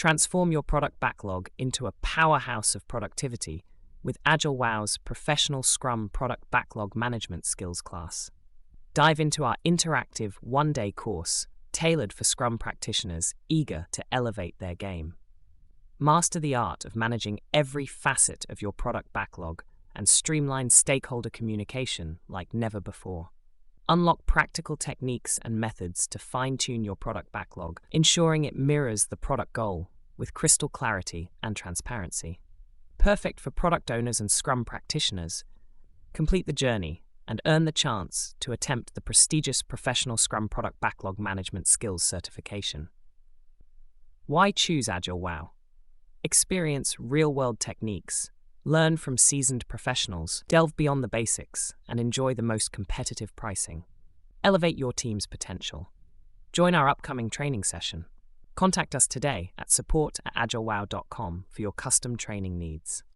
Transform your product backlog into a powerhouse of productivity with AgileWoW's professional Scrum product backlog management skills class. Dive into our interactive one-day course tailored for Scrum practitioners eager to elevate their game. Master the art of managing every facet of your product backlog and streamline stakeholder communication like never before. Unlock practical techniques and methods to fine-tune your product backlog, ensuring it mirrors the product goal with crystal clarity and transparency. Perfect for product owners and Scrum practitioners, complete the journey and earn the chance to attempt the prestigious Professional Scrum Product Backlog Management Skills certification. Why choose AgileWoW? Experience real-world techniques, learn from seasoned professionals, delve beyond the basics, and enjoy the most competitive pricing. Elevate your team's potential. Join our upcoming training session. Contact us today at support@agilewow.com for your custom training needs.